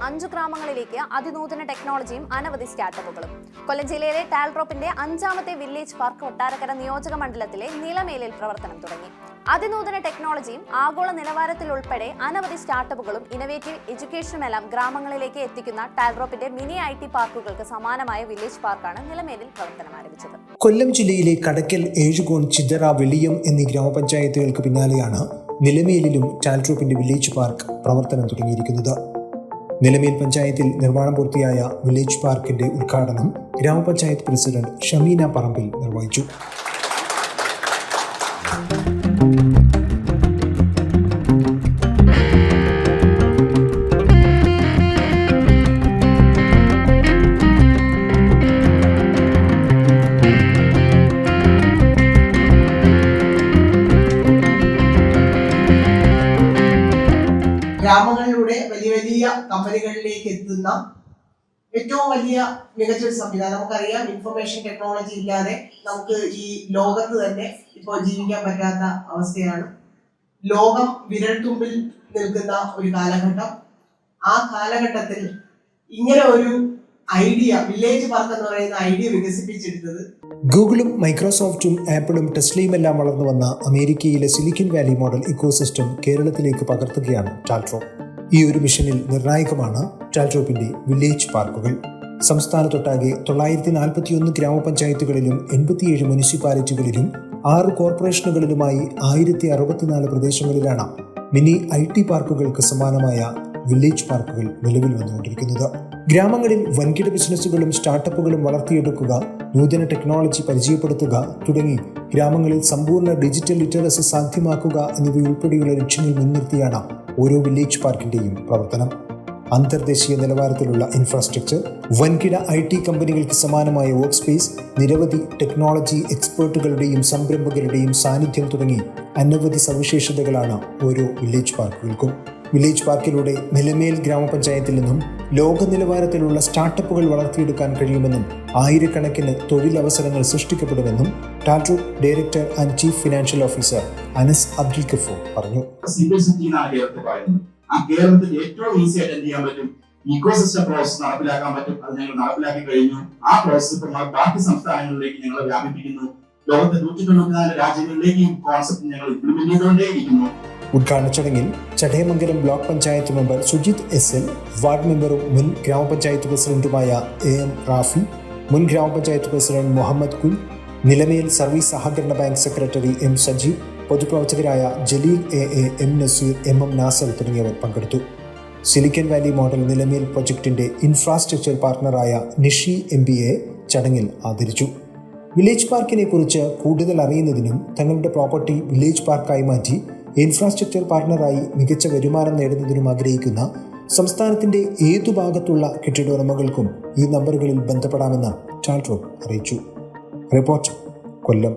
5 ഗ്രാമങ്ങളിലേക്ക് അതിനൂതന ടെക്നോളജിയും അനവധി സ്റ്റാർട്ടപ്പുകളും. കൊല്ലം ജില്ലയിലെ ടാൽഡ്രോപ്പിന്റെ 5ാമത്തെ വില്ലേജ് പാർക്ക് കൊട്ടാരക്കര നിയോജക മണ്ഡലത്തിലെ നിലമേലിൽ പ്രവർത്തനം തുടങ്ങി. അതിനൂതന ടെക്നോളജിയും ആഗോള നിലവാരത്തിൽ ഉൾപ്പെടെ അനവധി സ്റ്റാർട്ടപ്പുകളും ഇന്നവേറ്റീവ് എഡ്യൂക്കേഷനുമെല്ലാം ഗ്രാമങ്ങളിലേക്ക് എത്തിക്കുന്ന ടാൽഡ്രോപ്പിന്റെ മിനി IT പാർക്കുകൾക്ക് സമാനമായ വില്ലേജ് പാർക്കാണ് നിലമേലിൽ പ്രവർത്തനം ആരംഭിച്ചത്. കൊല്ലം ജില്ലയിലെ കടക്കൽ, ഏഴുകോൺ, ചിതറ, വെളിയം എന്നീ ഗ്രാമപഞ്ചായത്തുകൾക്ക് പിന്നാലെയാണ് നിലമേലിലും ടാൽഡ്രോപ്പിന്റെ വില്ലേജ് പാർക്ക് പ്രവർത്തനം തുടങ്ങിയിരിക്കുന്നത്. നിലമേൽ പഞ്ചായത്തിൽ നിർമ്മാണം പൂർത്തിയായ വില്ലേജ് പാർക്കിന്റെ ഉദ്ഘാടനം ഗ്രാമപഞ്ചായത്ത് പ്രസിഡന്റ് ഷമീന പറമ്പിൽ നിർവഹിച്ചു. ഗ്രാമങ്ങളിലൂടെ വലിയ വലിയ കമ്പനികളിലേക്ക് എത്തുന്ന ഏറ്റവും വലിയ മികച്ചൊരു സംവിധാനം. നമുക്കറിയാം, ഇൻഫർമേഷൻ ടെക്നോളജി ഇല്ലാതെ നമുക്ക് ഈ ലോകത്ത് തന്നെ ഇപ്പോൾ ജീവിക്കാൻ പറ്റാത്ത അവസ്ഥയാണ്. ലോകം വിരൽത്തുമ്പിൽ നിൽക്കുന്ന ഒരു കാലഘട്ടം. ആ കാലഘട്ടത്തിൽ ഇങ്ങനെ ഒരു ഐഡിയ, വില്ലേജ് പാർക്ക് എന്ന് പറയുന്ന ഐഡിയ വികസിപ്പിച്ചെടുത്തത് ഗൂഗിളും മൈക്രോസോഫ്റ്റും ആപ്പിളും ടെസ്ലയും എല്ലാം വളർന്നു വന്ന അമേരിക്കയിലെ സിലിക്കൺ വാലി മോഡൽ ഇക്കോസിസ്റ്റം കേരളത്തിലേക്ക് പകർത്തുകയാണ് ടാൽഡ്രോപ്പ്. ഈ ഒരു മിഷനിൽ നിർണായകമാണ് ടാൽഡ്രോപ്പിന്റെ വില്ലേജ് പാർക്കുകൾ. സംസ്ഥാനത്തൊട്ടാകെ 941 ഗ്രാമപഞ്ചായത്തുകളിലും 87 മുനിസിപ്പാലിറ്റികളിലും 6 കോർപ്പറേഷനുകളിലുമായി 1064 പ്രദേശങ്ങളിലാണ് മിനി IT പാർക്കുകൾക്ക് സമാനമായ വില്ലേജ് പാർക്കുകൾ നിലവിൽ വന്നുകൊണ്ടിരിക്കുന്നത്. ഗ്രാമങ്ങളിൽ വൻകിട ബിസിനസ്സുകളും സ്റ്റാർട്ടപ്പുകളും വളർത്തിയെടുക്കുക, നൂതന ടെക്നോളജി പരിചയപ്പെടുത്തുക തുടങ്ങി ഗ്രാമങ്ങളിൽ സമ്പൂർണ്ണ ഡിജിറ്റൽ ലിറ്ററസി സാധ്യമാക്കുക എന്നിവയുൾപ്പെടെയുള്ള ലക്ഷ്യങ്ങൾ മുൻനിർത്തിയാണ് ഓരോ വില്ലേജ് പാർക്കിന്റെയും പ്രവർത്തനം. അന്തർദേശീയ നിലവാരത്തിലുള്ള ഇൻഫ്രാസ്ട്രക്ചർ, വൻകിട IT കമ്പനികൾക്ക് സമാനമായ വർക്ക് സ്പേസ്, നിരവധി ടെക്നോളജി എക്സ്പേർട്ടുകളുടെയും സംരംഭകരുടെയും സാന്നിധ്യം തുടങ്ങി അനവധി സവിശേഷതകളാണ് ഓരോ വില്ലേജ് പാർക്കുകൾക്കും. വില്ലേജ് പാർക്കിലൂടെ നിലമേൽ ഗ്രാമപഞ്ചായത്തിൽ നിന്നും ലോക നിലവാരത്തിലുള്ള സ്റ്റാർട്ടപ്പുകൾ വളർത്തിയെടുക്കാൻ കഴിയുമെന്നും ആയിരക്കണക്കിന് തൊഴിലവസരങ്ങൾ സൃഷ്ടിക്കപ്പെടുമെന്നും Talrop director and chief financial officer Anas Abdul Gafoor പറഞ്ഞു. കേരളത്തിൽ ഏറ്റവും ഈസി ആയിട്ട് എന്ത് ചെയ്യാൻ പറ്റും, ഇക്കോസിസ്റ്റം പ്രോസസ് നടപ്പിലാക്കാൻ പറ്റും. അത് ഞങ്ങൾ നടപ്പിലാക്കി കഴിഞ്ഞു. ആ പ്രോസസ് ഇപ്പോൾ ബാക്കി സംസ്ഥാനങ്ങളിലേക്ക് ഞങ്ങൾ വ്യാപിപ്പിക്കുന്നു. ലോകത്തെ 194 രാജ്യങ്ങളിലേക്ക് ഈ കോൺസെപ്റ്റ് ഞങ്ങൾ ഇംപ്ലിമെന്റ് ചെയ്തുകൊണ്ടേയിരിക്കുന്നു. ഉദ്ഘാടന ചടങ്ങിൽ Chadayamangalam block panchayat member Sujith SL, ward മെമ്പറും മുൻ ഗ്രാമപഞ്ചായത്ത് പ്രസിഡന്റുമായ AM റാഫി, മുൻ ഗ്രാമപഞ്ചായത്ത് പ്രസിഡന്റ് മുഹമ്മദ് കുൽ, നിലമേൽ സർവീസ് സഹകരണ ബാങ്ക് സെക്രട്ടറി M സജീവ്, പൊതുപ്രവർത്തകരായ Jaleel AA, M Nazeer, MM Nasar തുടങ്ങിയവർ പങ്കെടുത്തു. സിലിക്കൺ വാലി മോഡൽ നിലമേൽ പ്രൊജക്ടിന്റെ ഇൻഫ്രാസ്ട്രക്ചർ പാർട്ണറായ നിഷി MBA ചടങ്ങിൽ ആദരിച്ചു. വില്ലേജ് പാർക്കിനെ കുറിച്ച് കൂടുതൽ അറിയുന്നതിനും തങ്ങളുടെ പ്രോപ്പർട്ടി വില്ലേജ് പാർക്കായി മാറ്റി ഇൻഫ്രാസ്ട്രക്ചർ പാർട്ണറായി മികച്ച വരുമാനം നേടുന്നതിനും ആഗ്രഹിക്കുന്ന സംസ്ഥാനത്തിന്റെ ഏതു ഭാഗത്തുള്ള കെട്ടിടോടമകൾക്കും ഈ നമ്പറുകളിൽ ബന്ധപ്പെടാമെന്ന് ടാൽഡ്രോപ്പ് അറിയിച്ചു. റിപ്പോർട്ട് കൊല്ലം.